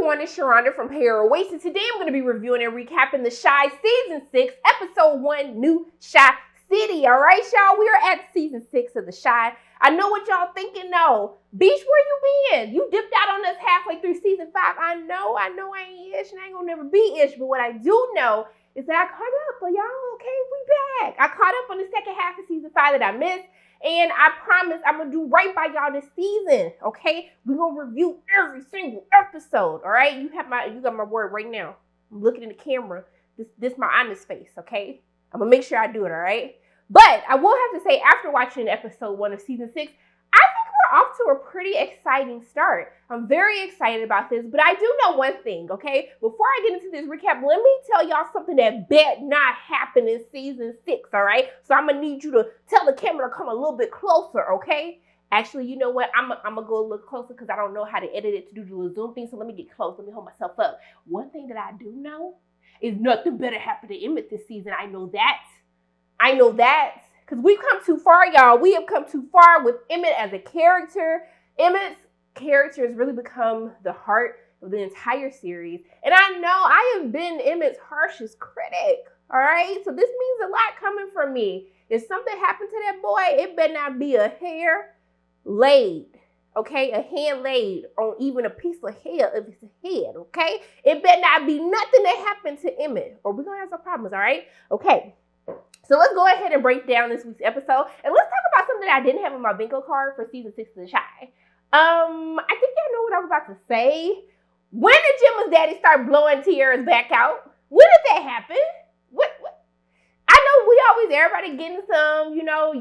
everyone, it's Sharonda from Payorwait, and today I'm going to be reviewing and recapping The Chi Season 6, Episode 1, New Chi City. Alright, y'all, we are at Season 6 of The Chi. I know what y'all thinking, though. Beach, where you been? You dipped out on us halfway through Season 5. I know I ain't ish, and I ain't gonna never be ish, but what I do know is that I caught up. Are y'all okay? We back. I caught up on the second half of Season 5 that I missed. And I promise I'm going to do right by y'all this season, okay? We're going to review every single episode, all right? You got my word right now. I'm looking in the camera. This my honest face, okay? I'm going to make sure I do it, all right? But I will have to say, after watching episode 1 of season 6, I think we're off to a pretty exciting start. I'm very excited about this, but I do know one thing, okay? Before I get into this recap, let me tell y'all something that bet not happen in season 6, all right? So I'm gonna need you to tell the camera to come a little bit closer, okay? Actually, you know what? I'm gonna go a little closer because I don't know how to edit it to do the little zoom thing, so let me get close. Let me hold myself up. One thing that I do know is nothing better happened to Emmett this season. I know that. Because we've come too far, y'all. We have come too far with Emmett as a character. Emmett's character has really become the heart of the entire series. And I know I have been Emmett's harshest critic, all right? So this means a lot coming from me. If something happened to that boy, it better not be a hair laid, okay? A hand laid on even a piece of hair of his head, okay? It better not be nothing that happened to Emmett, or we're going to have some problems, all right? Okay. So let's go ahead and break down this week's episode. And let's talk about something that I didn't have on my bingo card for season 6 of The Chi. I think y'all know what I was about to say. When did Gemma's daddy start blowing Tierra's back out? When did that happen? What? I know everybody getting some,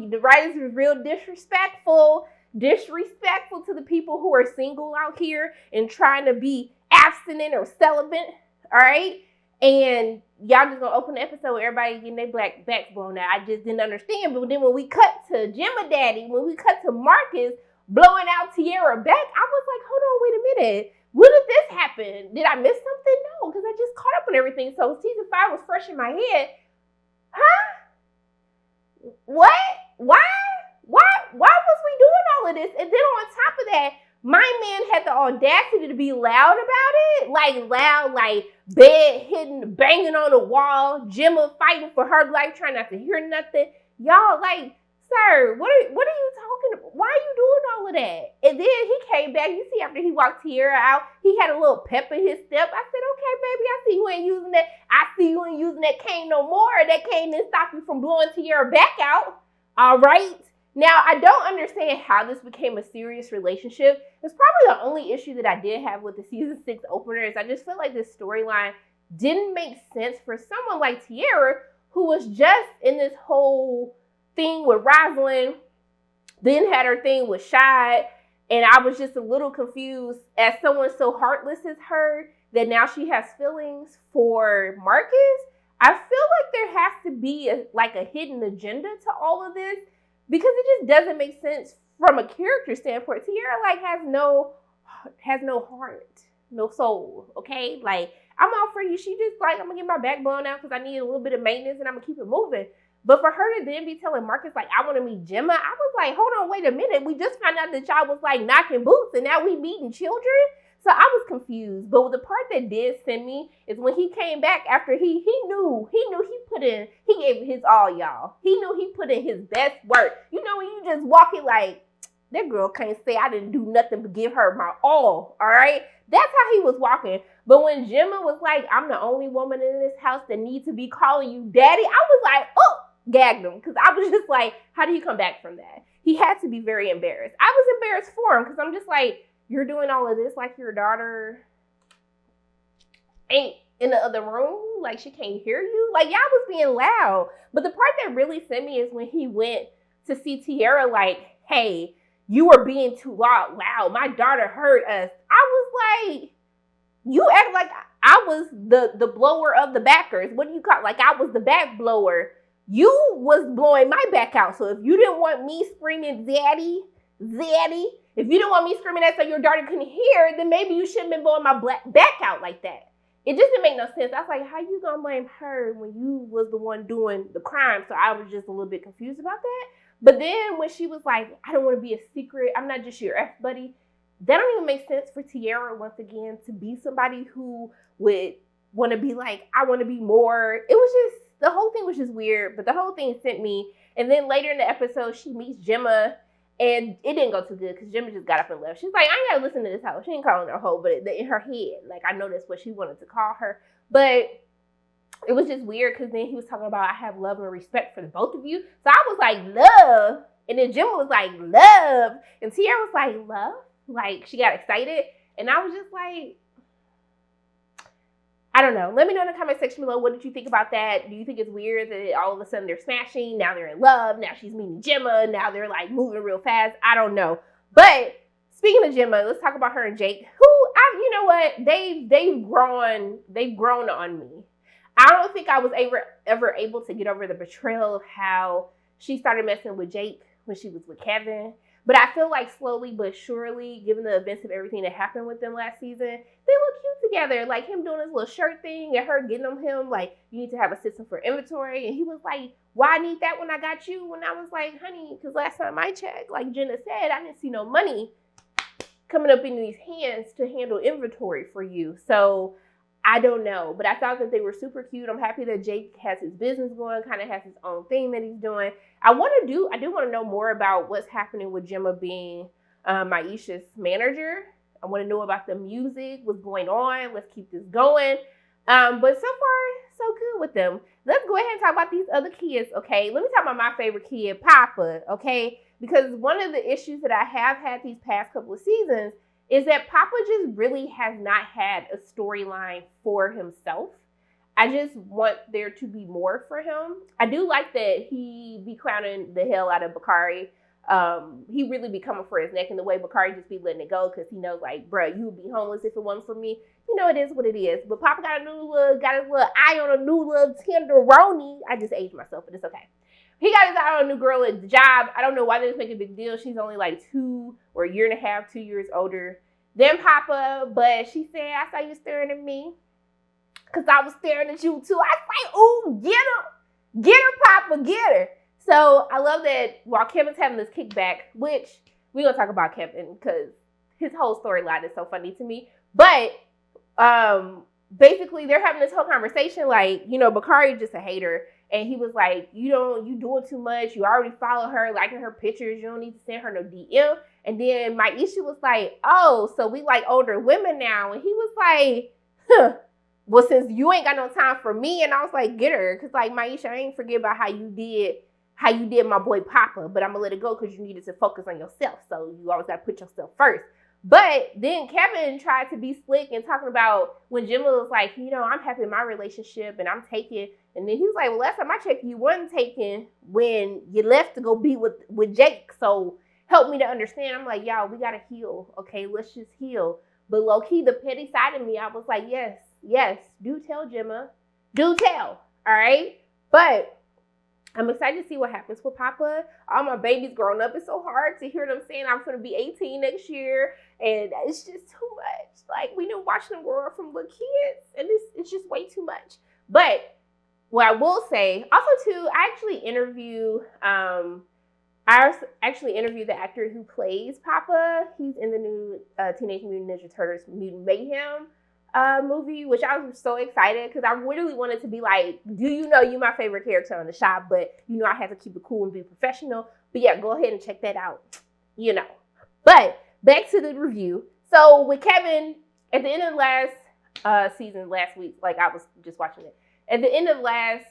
the writers are real disrespectful to the people who are single out here and trying to be abstinent or celibate, all right? And y'all just gonna open the episode with everybody getting their black backs blown out. I just didn't understand. But then when we cut to Gemma daddy, when we cut to Marcus blowing out Tierra back, I was like, hold on, wait a minute. When did this happen? Did I miss something? No, because I just caught up on everything. So season 5 was fresh in my head. Huh? What? Why was we doing all of this? And then on top of that, my man had the audacity to be loud about it. Like loud, like bed hitting, banging on the wall, Gemma fighting for her life, trying not to hear nothing. Y'all, like, sir, what are you talking about? Why are you doing all of that? And then he came back. You see, after he walked Tierra out, he had a little pep in his step. I said, okay, baby, I see you ain't using that. I see you ain't using that cane no more. That cane didn't stop you from blowing Tierra back out. All right. Now, I don't understand how this became a serious relationship. It's probably the only issue that I did have with the season 6 opener is I just feel like this storyline didn't make sense for someone like Tierra, who was just in this whole thing with Rosalind, then had her thing with Shad, and I was just a little confused as someone so heartless as her that now she has feelings for Marcus. I feel like there has to be a hidden agenda to all of this, because it just doesn't make sense from a character standpoint. Tierra has no heart, no soul, okay? Like, I'm all for you. She just I'm gonna get my back blown out because I need a little bit of maintenance and I'm gonna keep it moving. But for her to then be telling Marcus, I want to meet Gemma, I was like, hold on, wait a minute. We just found out that y'all was knocking boots and now we meeting children? So I was confused. But the part that did send me is when he came back after he knew he gave his all, y'all. He knew he put in his best work. You know, when you just walking that girl can't say I didn't do nothing but give her my all right? That's how he was walking. But when Gemma was like, I'm the only woman in this house that needs to be calling you daddy, I was like, oh, gagged him. Because I was just like, how do you come back from that? He had to be very embarrassed. I was embarrassed for him because I'm just like, you're doing all of this like your daughter ain't in the other room, she can't hear you. Y'all was being loud. But the part that really sent me is when he went to see Tierra, hey, you were being too loud. My daughter heard us. I was like, you act like I was the blower of the backers. What do you call it? I was the back blower. You was blowing my back out. So if you didn't want me screaming, Zaddy, if you didn't want me screaming that so your daughter couldn't hear, then maybe you shouldn't have been blowing my back out like that. It just didn't make no sense. I was like, how you gonna blame her when you was the one doing the crime? So I was just a little bit confused about that. But then when she was like, I don't want to be a secret. I'm not just your F buddy. that don't even make sense for Tierra, once again, to be somebody who would want to be like, I want to be more. It was just, the whole thing was just weird, but the whole thing sent me. And then later in the episode, she meets Gemma, and it didn't go too good because Gemma just got up and left. She's like, I ain't got to listen to this hoe. She ain't calling her hoe, but in her head, like, I know that's what she wanted to call her. But it was just weird because then he was talking about, I have love and respect for the both of you. So I was like, love. And then Gemma was like, love. And Tierra was like, love? Like, she got excited. And I was just like, I don't know. Let me know in the comment section below. What did you think about that? Do you think it's weird that all of a sudden they're smashing? Now they're in love. Now she's meeting Gemma. Now they're like moving real fast. I don't know. But speaking of Gemma, let's talk about her and Jake, who, you know what? They've grown on me. I don't think I was ever able to get over the betrayal of how she started messing with Jake when she was with Kevin. But I feel like slowly but surely, given the events of everything that happened with them last season, they look cute together. Like him doing his little shirt thing and her getting on him like, you need to have a system for inventory. And he was like, why I need that when I got you? When I was like, honey, because last time I checked, like Jenna said, I didn't see no money coming up in these hands to handle inventory for you. So I don't know, but I thought that they were super cute. I'm happy that Jake has his business going, kind of has his own thing that he's doing. I do want to know more about what's happening with Gemma being Maisha's manager. I want to know about the music, what's going on. Let's keep this going. But so far, so good with them. Let's go ahead and talk about these other kids, okay? Let me talk about my favorite kid, Papa, okay? Because one of the issues that I have had these past couple of seasons is that Papa just really has not had a storyline for himself. I just want there to be more for him. I do like that he be clowning the hell out of Bakari. He really be coming for his neck, and the way Bakari just be letting it go because he knows, like, bruh, you would be homeless if it wasn't for me. You know, it is what it is. But Papa got his little eye on a new little tenderoni. I just aged myself, but it's okay. He got his eye on a new girl at the job. I don't know why they just make a big deal. She's only like 2 or a year and a half, 2 years older than Papa. But she said, I saw you staring at me because I was staring at you too. I was like, ooh, get her, Papa, get her. So I love that while Kevin's having this kickback, which we're going to talk about Kevin because his whole storyline is so funny to me. But basically they're having this whole conversation like, you know, Bakari's just a hater. And he was like, you doing too much. You already follow her, liking her pictures. You don't need to send her no DM. And then Maisha was like, oh, so we like older women now. And he was like, well, since you ain't got no time for me. And I was like, get her. Because like, Maisha, I ain't forget about how you did my boy Papa. But I'm going to let it go because you needed to focus on yourself. So you always got to put yourself first. But then Kevin tried to be slick and talking about when Gemma was like, you know, I'm happy in my relationship and I'm taking. And then he was like, well, last time I checked, you wasn't taken when you left to go be with Jake. So help me to understand. I'm like, y'all, we got to heal. Okay, let's just heal. But low key, the petty side of me, I was like, yes, do tell Gemma. Do tell. All right. But I'm excited to see what happens with Papa. All my babies growing up. It's so hard to hear them saying I'm going to be 18 next year. And it's just too much. Like, we didn't watch them grow up from little kids. And it's just way too much. But what I will say, also too, I actually interviewed the actor who plays Papa. He's in the new Teenage Mutant Ninja Turtles Mutant Mayhem movie, which I was so excited because I really wanted to be like, do you know you my favorite character on the shop? But you know I had to keep it cool and be professional. But yeah, go ahead and check that out. You know. But back to the review. So with Kevin, at the end of last season, last week, like I was just watching it. At the end of last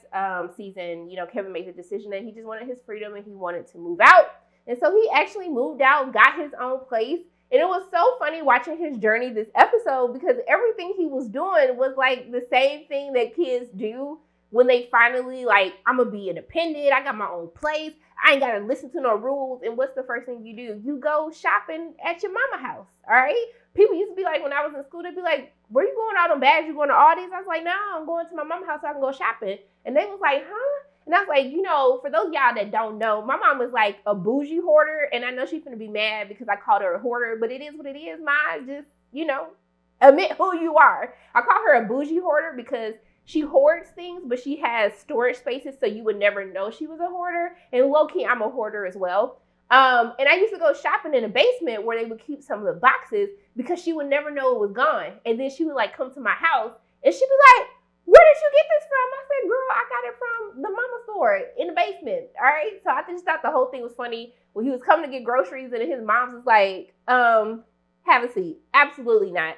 season, you know, Kevin made the decision that he just wanted his freedom and he wanted to move out. And so he actually moved out, got his own place. And it was so funny watching his journey this episode because everything he was doing was like the same thing that kids do when they finally like, I'm going to be independent. I got my own place. I ain't got to listen to no rules. And what's the first thing you do? You go shopping at your mama house. All right. People used to be like, when I was in school, they'd be like, where you going out on bags? You going to Aldi's? I was like, no, I'm going to my mama house so I can go shopping. And they was like, huh? And I was like, you know, for those of y'all that don't know, my mom was like a bougie hoarder. And I know she's going to be mad because I called her a hoarder. But it is what it is, Ma. Just, you know, admit who you are. I call her a bougie hoarder because she hoards things, but she has storage spaces so you would never know she was a hoarder. And low-key, I'm a hoarder as well. And I used to go shopping in the basement where they would keep some of the boxes because she would never know it was gone. And then she would like come to my house and she'd be like, where did you get this from? I said, girl, I got it from the mama store in the basement. All right. So I just thought the whole thing was funny when he was coming to get groceries and his mom's was like, have a seat. Absolutely not.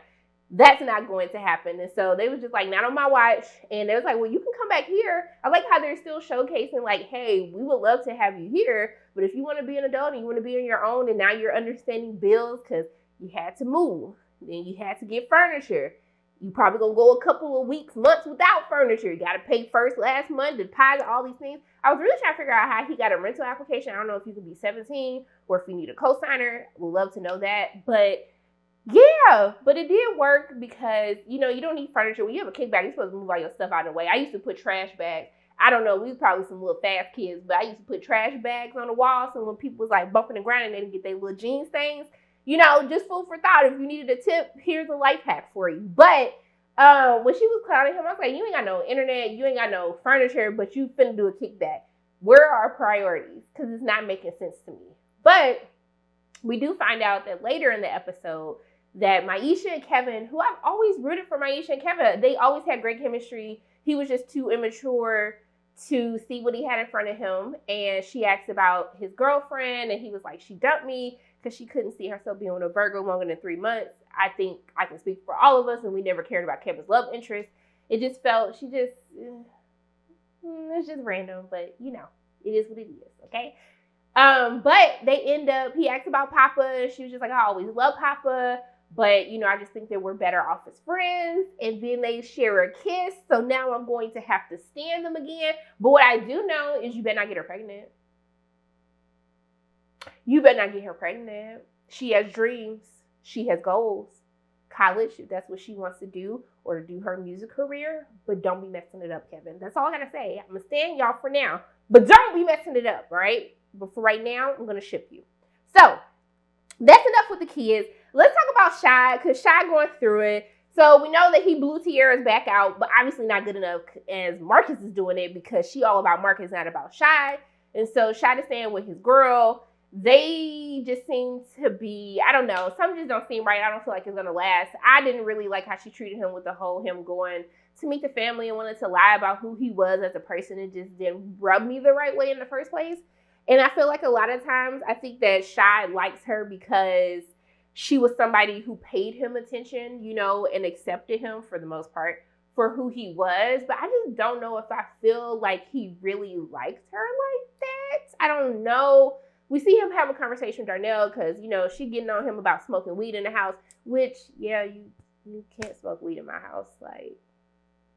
That's not going to happen. And so they was just like, not on my watch. And they was like, well, you can come back here. I like how they're still showcasing like, hey, we would love to have you here. But if you want to be an adult and you want to be on your own and now you're understanding bills because you had to move, then you had to get furniture. You probably going to go a couple of weeks, months without furniture. You got to pay first, last month, deposit, all these things. I was really trying to figure out how he got a rental application. I don't know if you could be 17 or if you need a co-signer. We'd love to know that. But yeah, but it did work because, you know, you don't need furniture. When you have a kickback, you're supposed to move all your stuff out of the way. I used to put trash bags. I don't know, we was probably some little fast kids, but I used to put trash bags on the wall. So when people was like bumping and grinding, they didn't get their little jean stains. You know, just food for thought. If you needed a tip, here's a life hack for you. But when she was clowning him, I was like, you ain't got no internet, you ain't got no furniture, but you finna do a kickback. Where are our priorities? Because it's not making sense to me. But we do find out that later in the episode that Maisha and Kevin, who I've always rooted for Maisha and Kevin, they always had great chemistry. He was just too immature to see what he had in front of him. And she asked about his girlfriend, and he was like, she dumped me because she couldn't see herself being with a Virgo longer than 3 months. I think I can speak for all of us, and we never cared about Kevin's love interest. It just felt, it's just random, but you know, it is what it is, okay? But they end up, he asked about Papa. She was just like, I always love Papa, but you know, I just think that we're better off as friends. And then they share a kiss. So now I'm going to have to stand them again. But what I do know is you better not get her pregnant. You better not get her pregnant. She has dreams. She has goals. College, if that's what she wants to do, or do her music career. But don't be messing it up, Kevin. That's all I gotta say. I'm gonna stand y'all for now. But don't be messing it up, right? But for right now, I'm gonna ship you. So that's enough with the kids. Let's talk about Shy, because Shy going through it. So we know that he blew Tierra's back out, but obviously not good enough as Marcus is doing it because she all about Marcus, not about Shy. And so Shy is staying with his girl. They just seem to be, I don't know, some just don't seem right. I don't feel like it's going to last. I didn't really like how she treated him with the whole him going to meet the family and wanted to lie about who he was as a person. It just didn't rub me the right way in the first place. And I feel like a lot of times I think that Shy likes her because she was somebody who paid him attention, you know, and accepted him for the most part for who he was. But I just don't know if I feel like he really likes her like that. I don't know. We see him have a conversation with Darnell because, you know, she getting on him about smoking weed in the house, which, yeah, you can't smoke weed in my house. Like,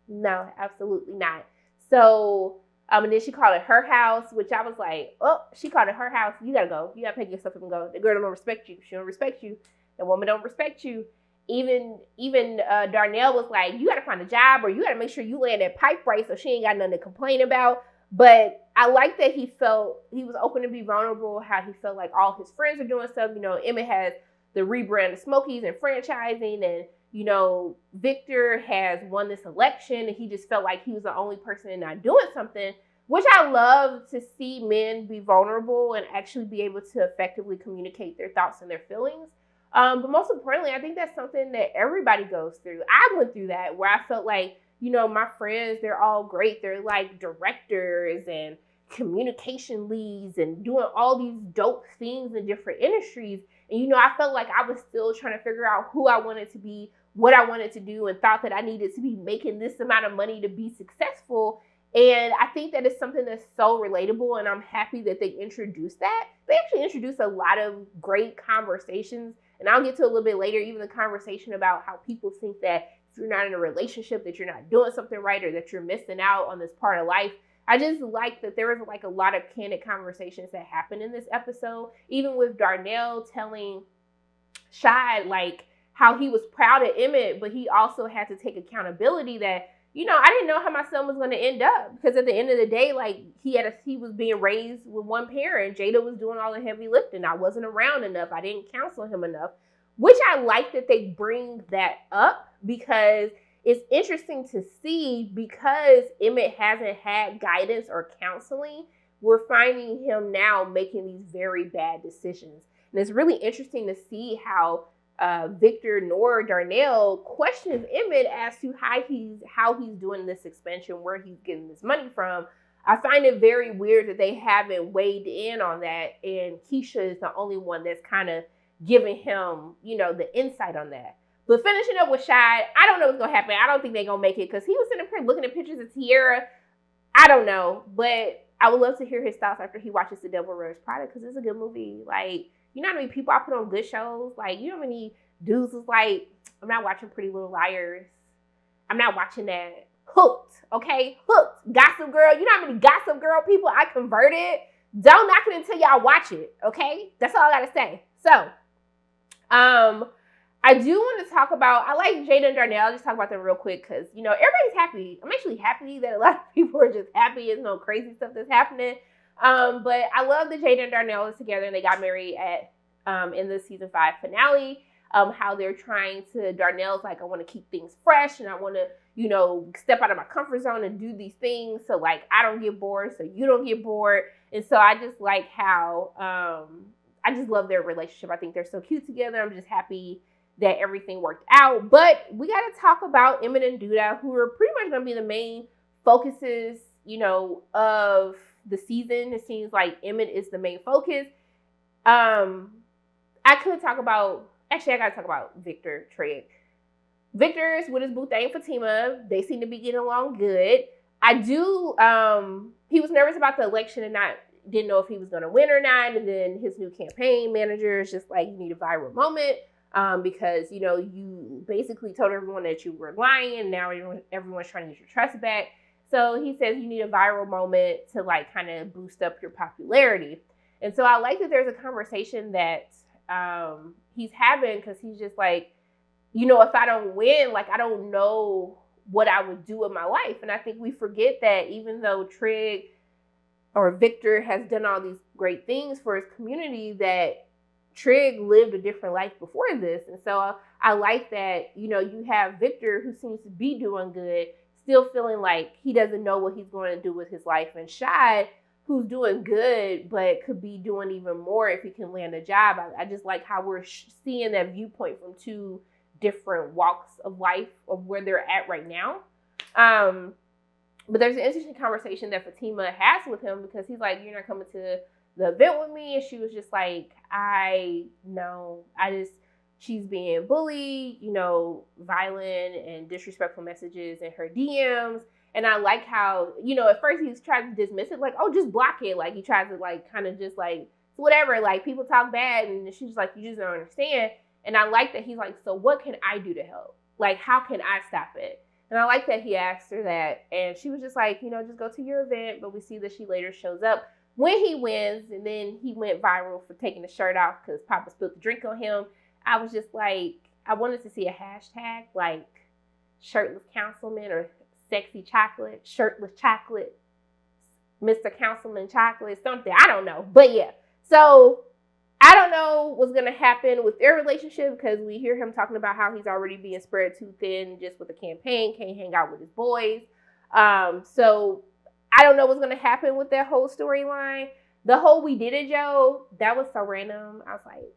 no, absolutely not. So, and then she called it her house, which I was like, oh, she called it her house. You gotta go. You gotta pack your stuff up and go. The girl don't respect you. She don't respect you. The woman don't respect you. Even Darnell was like, you gotta find a job, or you gotta make sure you land that pipe right so she ain't got nothing to complain about. But I like that he was open to be vulnerable, how he felt like all his friends are doing stuff. You know, Emmett has the rebrand of Smokies and franchising, and you know, Victor has won this election, and he just felt like he was the only person not doing something, which I love to see men be vulnerable and actually be able to effectively communicate their thoughts and their feelings. But most importantly, I think that's something that everybody goes through. I went through that where I felt like, you know, my friends, they're all great. They're like directors and communication leads and doing all these dope things in different industries. And, you know, I felt like I was still trying to figure out who I wanted to be, what I wanted to do, and thought that I needed to be making this amount of money to be successful. And I think that is something that's so relatable, and I'm happy that they introduced that. They actually introduced a lot of great conversations, and I'll get to a little bit later, even the conversation about how people think that if you're not in a relationship, that you're not doing something right, or that you're missing out on this part of life. I just like that there was like a lot of candid conversations that happened in this episode, even with Darnell telling Shy like how he was proud of Emmett, but he also had to take accountability that, you know, I didn't know how my son was going to end up, because at the end of the day, like he was being raised with one parent. Jada was doing all the heavy lifting. I wasn't around enough. I didn't counsel him enough, which I like that they bring that up, because it's interesting to see, because Emmett hasn't had guidance or counseling we're finding him now making these very bad decisions. And it's really interesting to see how Victor nor Darnell questions Emmett as to how he's doing this expansion, where he's getting this money from. I find it very weird that they haven't weighed in on that, and Keisha is the only one that's kind of giving him, the insight on that. But finishing up with Shy, I don't know what's gonna happen. I don't think they're gonna make it because he was sitting up here looking at pictures of Tierra. I don't know, but I would love to hear his thoughts after he watches The Devil Wears Prada because it's a good movie. Like, you know how many people I put on good shows? Like, you know how many dudes was like, I'm not watching Pretty Little Liars. I'm not watching that. Hooked, okay? Hooked. Gossip Girl. You know how many Gossip Girl people I converted? Don't knock it until y'all watch it, okay? That's all I gotta say. So, I do want to talk about, I like Jada and Darnell. I'll just talk about them real quick because, everybody's happy. I'm actually happy that a lot of people are just happy. There's no crazy stuff that's happening. But I love that Jada and Darnell is together and they got married in the season 5 finale. How they're trying to, Darnell's like, I want to keep things fresh and I want to, step out of my comfort zone and do these things so like I don't get bored, so you don't get bored. And so I just like how, I just love their relationship. I think they're so cute together. I'm just happy that everything worked out. But we got to talk about Emmett and Douda, who are pretty much going to be the main focuses, of the season. It seems like Emmett is the main focus. I got to talk about Victor Trigg. Victor's with his boo thing Fatima. They seem to be getting along good. He was nervous about the election and didn't know if he was going to win or not. And then his new campaign manager is just like, you need a viral moment. Because, you basically told everyone that you were lying and now everyone's trying to get your trust back. So he says you need a viral moment to like kind of boost up your popularity. And so I like that there's a conversation that he's having because he's just like, if I don't win, like I don't know what I would do with my life. And I think we forget that even though Trigg or Victor has done all these great things for his community, that Trigg lived a different life before this. And so I like that, you have Victor who seems to be doing good, still feeling like he doesn't know what he's going to do with his life. And Shad, who's doing good, but could be doing even more if he can land a job. I just like how we're seeing that viewpoint from two different walks of life of where they're at right now. But there's an interesting conversation that Fatima has with him because he's like, you're not coming to the event with me. And she was just like, she's being bullied, violent and disrespectful messages in her DMs. And I like how, at first he's trying to dismiss it, like, oh, just block it. Like he tries to like, kind of just like, whatever, like people talk bad. And she's like, you just don't understand. And I like that he's like, so what can I do to help? Like, how can I stop it? And I like that he asked her that. And she was just like, just go to your event. But we see that she later shows up when he wins. And then he went viral for taking the shirt off because Papa spilled the drink on him. I was just like, I wanted to see a hashtag like shirtless councilman or sexy chocolate, shirtless chocolate, Mr. Councilman chocolate, something. I don't know. But yeah. So I don't know what's going to happen with their relationship because we hear him talking about how he's already being spread too thin just with the campaign, can't hang out with his boys. So I don't know what's going to happen with that whole storyline. The whole We Did It, Joe, that was so random. I was like,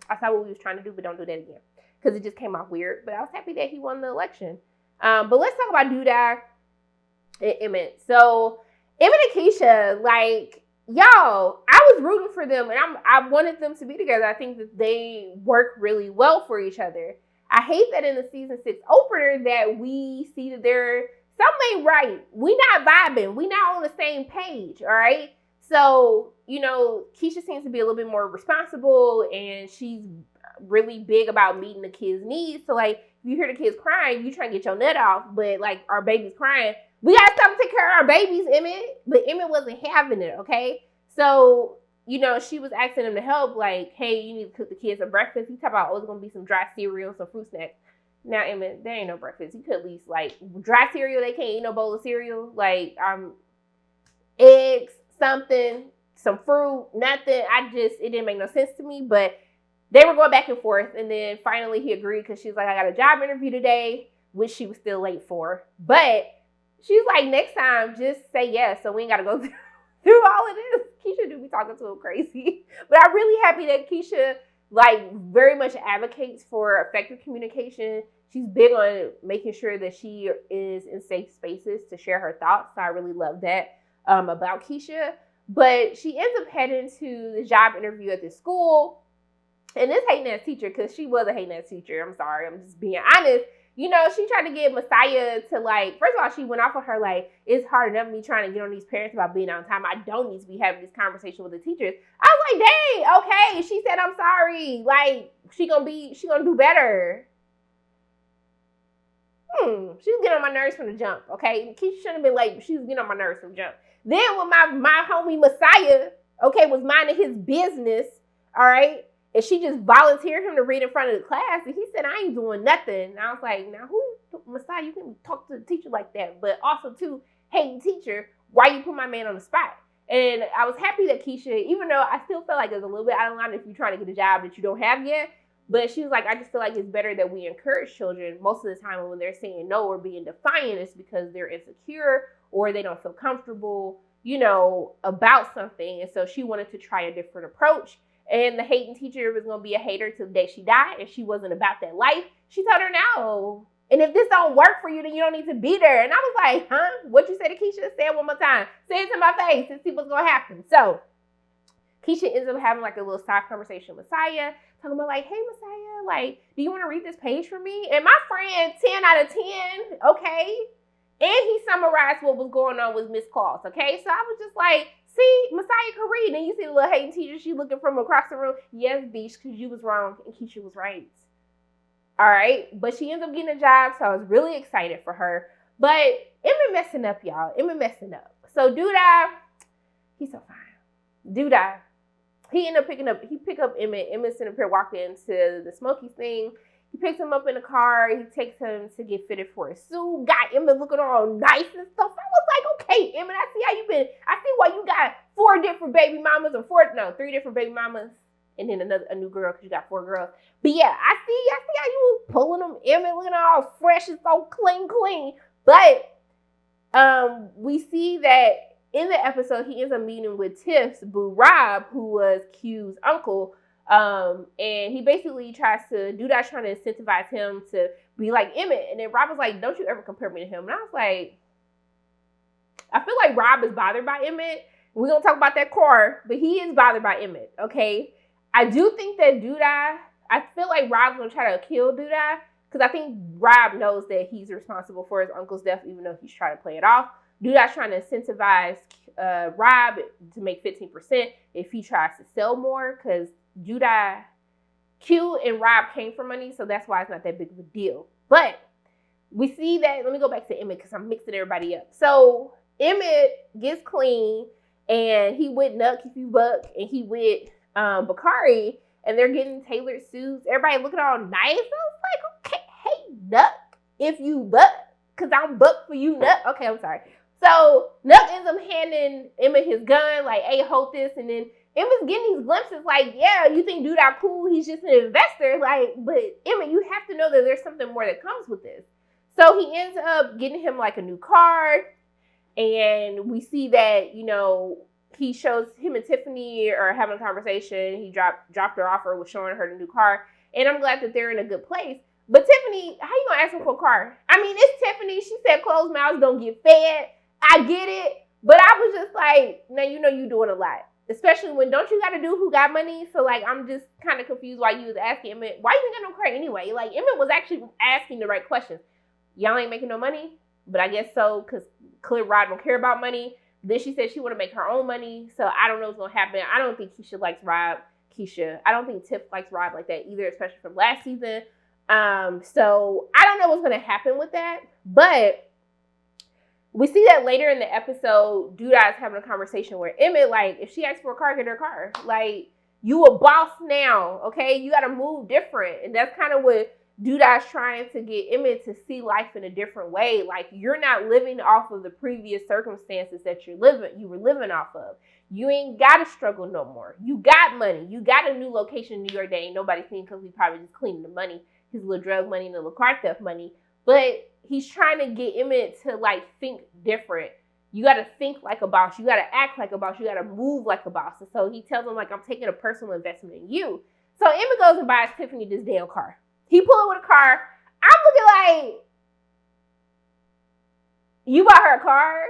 I saw what we was trying to do, but don't do that again because it just came off weird. But I was happy that he won the election. But let's talk about Douda and Emmett. So Emmett and Keisha, like, y'all, I was rooting for them and I wanted them to be together. I think that they work really well for each other. I hate that in the season 6 opener that we see that something ain't right. We not vibing. We not on the same page, all right? So, Keisha seems to be a little bit more responsible and she's really big about meeting the kids' needs. So, like, if you hear the kids crying, you try to get your nut off, but, like, our baby's crying. We got to stop and take care of our babies, Emmett. But Emmett wasn't having it, okay? So, she was asking him to help, like, hey, you need to cook the kids some breakfast. He talked about, it's going to be some dry cereal, some fruit snacks. Now, Emmett, there ain't no breakfast. You could at least, like, dry cereal, they can't eat no bowl of cereal. Like, eggs, something, some fruit, nothing. It didn't make no sense to me, but they were going back and forth. And then finally he agreed because she was like, I got a job interview today, which she was still late for. But she's like, next time, just say yes so we ain't got to go through through all of this. Keisha do be talking to him crazy. But I'm really happy that Keisha, like, very much advocates for effective communication. She's big on making sure that she is in safe spaces to share her thoughts. So I really love that about Keisha. But she ends up heading to the job interview at the school. And this hating ass teacher, because she was a hating ass teacher. I'm sorry. I'm just being honest. You know, she tried to get Messiah to, like, first of all, she went off on her, like, it's hard enough me trying to get on these parents about being on time. I don't need to be having this conversation with the teachers. I was like, dang, okay. She said, I'm sorry. Like, she gonna do better. She was getting on my nerves from the jump, okay? Keisha shouldn't have been late, but she was getting on my nerves from the jump. Then when my homie Messiah, okay, was minding his business, all right? And she just volunteered him to read in front of the class. And he said, I ain't doing nothing. And I was like, now who, Messiah, you can talk to the teacher like that. But also, too, hating teacher, why you put my man on the spot? And I was happy that Keisha, even though I still felt like it was a little bit out of line if you're trying to get a job that you don't have yet. But she was like, I just feel like it's better that we encourage children. Most of the time when they're saying no or being defiant, it's because they're insecure or they don't feel comfortable, you know, about something. And so she wanted to try a different approach. And the hating teacher was going to be a hater till the day she died. And she wasn't about that life. She told her no. And if this don't work for you, then you don't need to be there. And I was like, huh? What you say to Keisha? Say it one more time. Say it to my face and see what's going to happen. So Keisha ends up having like a little side conversation with Messiah. Talking about like, hey, Messiah, like, do you want to read this page for me? And my friend, 10 out of 10, okay? And he summarized what was going on with Miss Claus, okay? So I was just like, see, Messiah can read. And you see the little hating teacher, she looking from across the room. Yes, Beach, because you was wrong and Keisha was right. All right? But she ends up getting a job, so I was really excited for her. But Emmett messing up, y'all. Emmett messing up. So Douda, he's so fine. Douda, he ended up pick up Emmett. Emmett's in up here walking to the Smokies thing. He picks him up in the car. He takes him to get fitted for a suit. Got Emmett looking all nice and stuff. I was like, okay, Emmett, I see how you been. I see why you got 3 different baby mamas and then a new girl because you got 4 girls. But yeah, I see how you was pulling them. Emmett looking all fresh and so clean. But we see that in the episode, he ends up meeting with Tiff's boo Rob, who was Q's uncle. And he basically Douda's trying to incentivize him to be like Emmett. And then Rob was like, don't you ever compare me to him. And I was like, I feel like Rob is bothered by Emmett. We're going to talk about that car, but he is bothered by Emmett, okay? I do think that I feel like Rob's going to try to kill Douda because I think Rob knows that he's responsible for his uncle's death, even though he's trying to play it off. Douda's trying to incentivize Rob to make 15% if he tries to sell more because Douda, Q and Rob came for money, so that's why it's not that big of a deal. But we see that, let me go back to Emmett because I'm mixing everybody up. So Emmett gets clean and he with Nuck If You Buck and he with Bakari and they're getting tailored suits. Everybody looking all nice. I was like, okay, hey, Nuck If You Buck, because I'm buck for you, Nuck. Okay, I'm sorry. So Nuck ends up handing Emmett his gun, like, hey, hold this, and then Emmett's getting these glimpses like, yeah, you think Douda cool, he's just an investor. Like, but Emmett, you have to know that there's something more that comes with this. So he ends up getting him like a new car. And we see that, you know, he shows him and Tiffany are having a conversation. He dropped her off or was showing her the new car. And I'm glad that they're in a good place. But Tiffany, how you gonna ask him for a car? I mean, it's Tiffany. She said closed mouths don't get fed. I get it. But I was just like, now you know you doing a lot. Especially when don't you got to do who got money? So, like, I'm just kind of confused why you was asking Emmett. Why you ain't got no credit anyway? Like, Emmett was actually asking the right questions. Y'all ain't making no money? But I guess so, because clear Rod don't care about money. Then she said she want to make her own money. So, I don't know what's going to happen. I don't think Keisha likes Keisha. I don't think Tiff likes Rob like that either, especially from last season. So, I don't know what's going to happen with that. But we see that later in the episode, Douda is having a conversation where Emmett, like, if she asks for a car, get her a car. Like, you a boss now, okay? You got to move different. And that's kind of what Douda's trying to get Emmett to see life in a different way. Like, you're not living off of the previous circumstances that you were living off of. You ain't got to struggle no more. You got money. You got a new location in New York that ain't nobody seen because we probably just cleaning the money, his little drug money and the little car theft money. But he's trying to get Emmett to, like, think different. you got to think like a boss. You got to act like a boss. You got to move like a boss. And so he tells him, like, I'm taking a personal investment in you. So Emmett goes and buys Tiffany this damn car. He pull up with a car. I'm looking like, you bought her a car?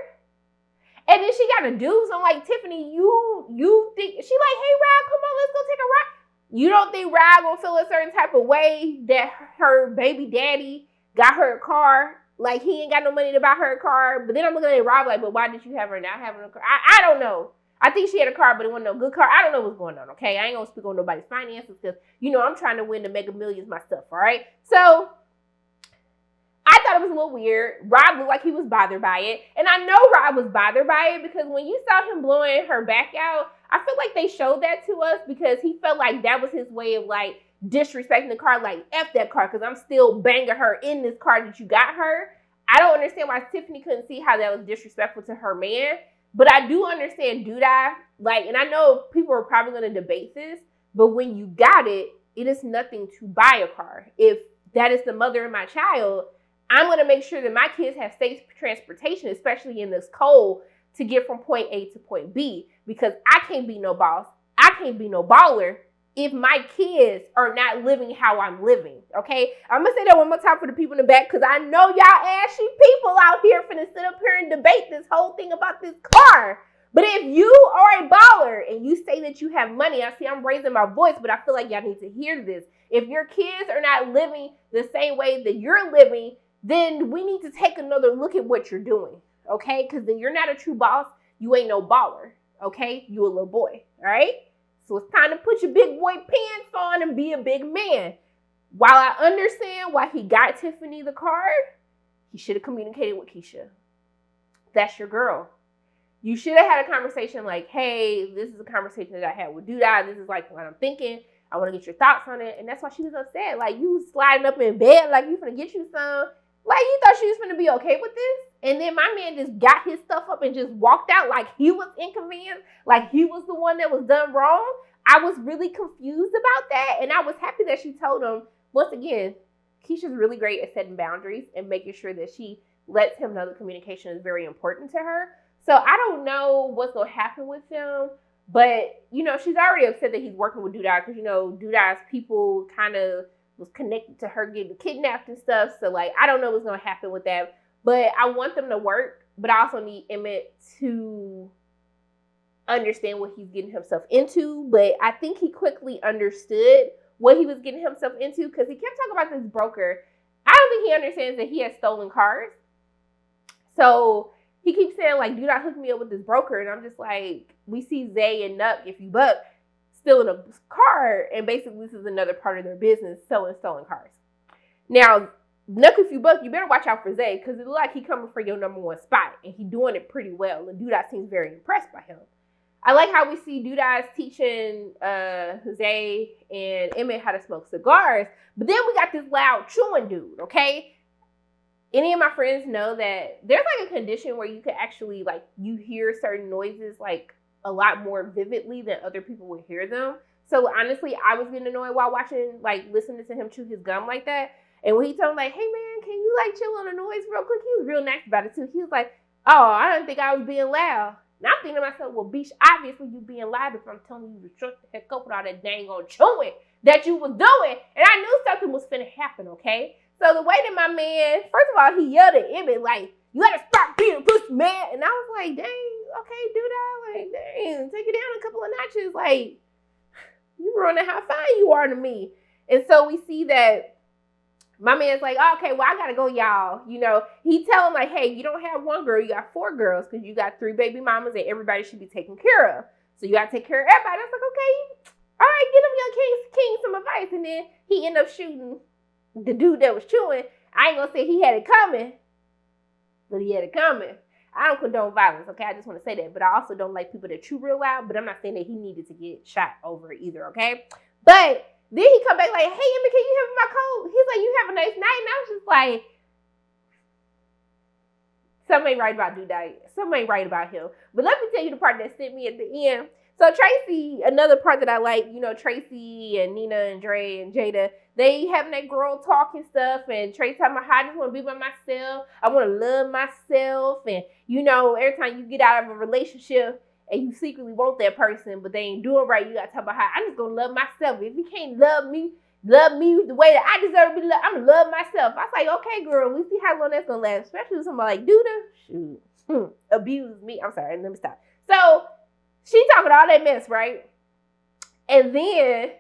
And then she got a dude. So I'm like, Tiffany, you think, she like, hey, Rob, come on, let's go take a ride. You don't think Rob gonna feel a certain type of way that her baby daddy got her a car? Like, he ain't got no money to buy her a car. But then I'm looking at Rob like, but why did you have her not having a car? I don't know. I think she had a car, but it wasn't no good car. I don't know what's going on, okay? I ain't gonna speak on nobody's finances because, you know, I'm trying to win the Mega Millions myself, all right? So I thought it was a little weird. Rob looked like he was bothered by it. And I know Rob was bothered by it because when you saw him blowing her back out, I feel like they showed that to us because he felt like that was his way of, like, disrespecting the car, like, F that car because I'm still banging her in this car that you got her. I don't understand why Tiffany couldn't see how that was disrespectful to her man. But I do understand Douda. Like, and I know people are probably going to debate this, but when you got it, it is nothing to buy a car. If that is the mother of my child, I'm going to make sure that my kids have safe transportation, especially in this cold, to get from point A to point B. Because I can't be no boss. I can't be no baller if my kids are not living how I'm living, okay? I'm going to say that one more time for the people in the back because I know y'all ashy people out here finna sit up here and debate this whole thing about this car. But if you are a baller and you say that you have money, I see I'm raising my voice, but I feel like y'all need to hear this. If your kids are not living the same way that you're living, then we need to take another look at what you're doing, okay? Because then you're not a true boss. You ain't no baller, okay? You a little boy, all right? So it's time to put your big boy pants on and be a big man. While I understand why he got Tiffany the card, he should have communicated with Keisha. That's your girl. You should have had a conversation like, hey, this is a conversation that I had with Douda. This is like what I'm thinking. I want to get your thoughts on it. And that's why she was upset. Like, you sliding up in bed like you finna get you some. Like, you thought she was finna be okay with this? And then my man just got his stuff up and just walked out like he was inconvenienced, like he was the one that was done wrong. I was really confused about that. And I was happy that she told him, once again, Keisha's really great at setting boundaries and making sure that she lets him know that communication is very important to her. So I don't know what's going to happen with them. But, you know, she's already upset that he's working with Douda because, you know, Douda's people kind of was connected to her getting kidnapped and stuff. So, like, I don't know what's going to happen with that. But I want them to work, but I also need Emmett to understand what he's getting himself into. But I think he quickly understood what he was getting himself into because he kept talking about this broker. I don't think he understands that he has stolen cars. So he keeps saying, like, Douda hook me up with this broker. And I'm just like, we see Zay and Nuck, if you buck, stealing a car. And basically this is another part of their business, selling stolen cars. Now, Nuck, if you buck, you better watch out for Zay because it looks like he coming for your number one spot and he doing it pretty well. And Douda seems very impressed by him. I like how we see Douda is teaching Zay and Emmett how to smoke cigars. But then we got this loud chewing dude, okay? Any of my friends know that there's like a condition where you can actually, like, you hear certain noises like a lot more vividly than other people would hear them. So honestly, I was getting annoyed while watching, like, listening to him chew his gum like that. And when he told him, like, hey, man, can you, like, chill on the noise real quick? He was real nice about it, too. He was like, oh, I didn't think I was being loud. Now I'm thinking to myself, well, bitch, obviously you being loud if I'm telling you to shut the heck up with all that dang on chewing that you was doing. And I knew something was finna happen, okay? So the way that my man, first of all, he yelled at Emmett, like, you gotta stop being a pussy, man. And I was like, dang, okay, Douda, like, dang, take it down a couple of notches. Like, you ruining how fine you are to me. And so we see that my man's like, oh, okay, well, I gotta go, y'all. You know, he tell him, like, hey, you don't have one girl, you got 4 girls because you got 3 baby mamas and everybody should be taken care of. So you gotta take care of everybody. I was like, okay, all right, give him your king some advice. And then he ended up shooting the dude that was chewing. I ain't gonna say he had it coming, but he had it coming. I don't condone violence, okay? I just want to say that. But I also don't like people that chew real loud, but I'm not saying that he needed to get shot over it either, okay? But then he come back like, hey, Emmett, can you have my coat? He's like, you have a nice night. And I was just like, something ain't right about Douda. Something ain't right about him. But let me tell you the part that sent me at the end. So Tracy, another part that I like, you know, Tracy and Nina and Dre and Jada, they having that girl talk and stuff, and Tracy talking about how I just want to be by myself. I want to love myself. And, you know, every time you get out of a relationship and you secretly want that person, but they ain't doing right, you got to talk about how I'm just going to love myself. If you can't love me the way that I deserve to be loved, I'm going to love myself. I was like, okay, girl, we see how long that's going to last, especially with somebody like Douda. Shoot, abuse me. I'm sorry, let me stop. So she talking all that mess, right? And then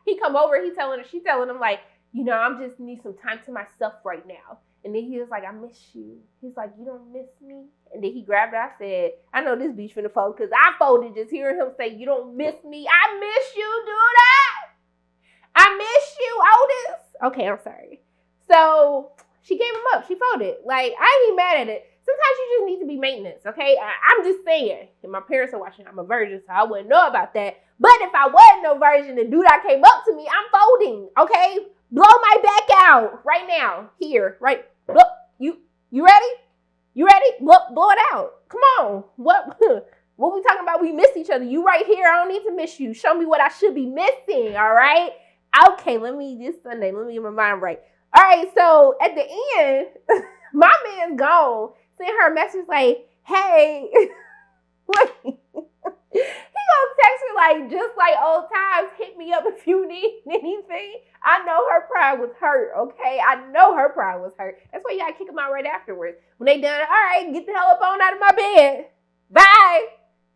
he come over, she telling him like, you know, I'm just need some time to myself right now. And then he was like, I miss you. He's like, you don't miss me? And then he grabbed her. I said, I know this bitch finna fold, because I folded just hearing him say, you don't miss me. I miss you, Douda. I miss you, Otis. Okay, I'm sorry. So she gave him up. She folded. Like, I ain't mad at it. Sometimes you just need to be maintenance, okay? I'm just saying. And my parents are watching. I'm a virgin, so I wouldn't know about that. But if I wasn't no virgin and Douda came up to me, I'm folding, okay? Blow my back out right now. Here, right? Look, you ready? You ready? Blow it out. Come on. What we talking about? We miss each other. You right here. I don't need to miss you. Show me what I should be missing, all right? Okay, this Sunday, let me get my mind right. All right, so at the end, my man's gone. Send her a message like, hey, wait. He gonna text her like, just like old times, hit me up if you need anything. I know her pride was hurt, okay? I know her pride was hurt. That's why you gotta kick him out right afterwards. When they done, all right, get the hell up on out of my bed. Bye.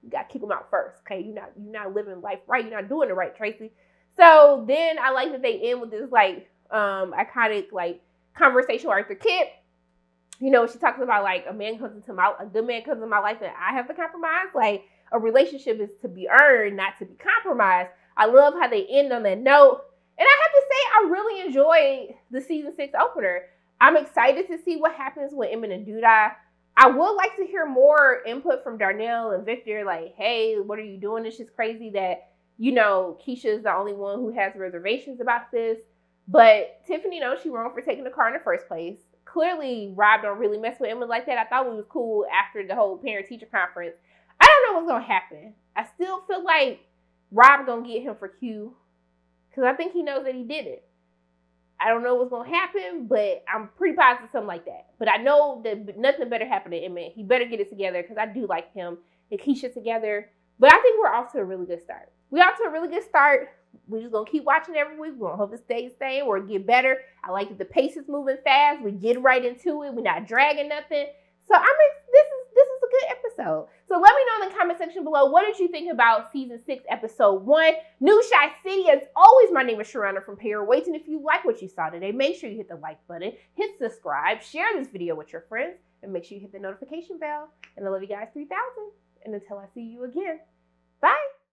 You gotta kick him out first, okay? You're not living life right. You're not doing it right, Tracy. So then I like that they end with this like iconic like conversation with Arthur Kit. You know, she talks about like a good man comes into my life and I have to compromise. Like a relationship is to be earned, not to be compromised. I love how they end on that note. And I have to say, I really enjoyed the season 6 opener. I'm excited to see what happens with Emmett and Douda. I would like to hear more input from Darnell and Victor. Like, hey, what are you doing? It's just crazy that, you know, Keisha is the only one who has reservations about this. But Tiffany knows she wrong for taking the car in the first place. Clearly, Rob don't really mess with Emmett like that. I thought it was cool after the whole parent-teacher conference. I don't know what's going to happen. I still feel like Rob going to get him for Q because I think he knows that he did it. I don't know what's going to happen, but I'm pretty positive something like that. But I know that nothing better happen to Emmett. He better get it together because I do like him and Keisha together. But I think we're off to a really good start. We're off to a really good start. We're just going to keep watching every week. We're going to hope it stays the same or get better. I like that the pace is moving fast. We get right into it. We're not dragging nothing. So this is a good episode. So let me know in the comment section below, what did you think about season 6, episode 1? New Shy City. As always, my name is Sharana from Payorwait. And if you like what you saw today, make sure you hit the like button, hit subscribe, share this video with your friends, and make sure you hit the notification bell. And I love you guys 3000. And until I see you again, bye.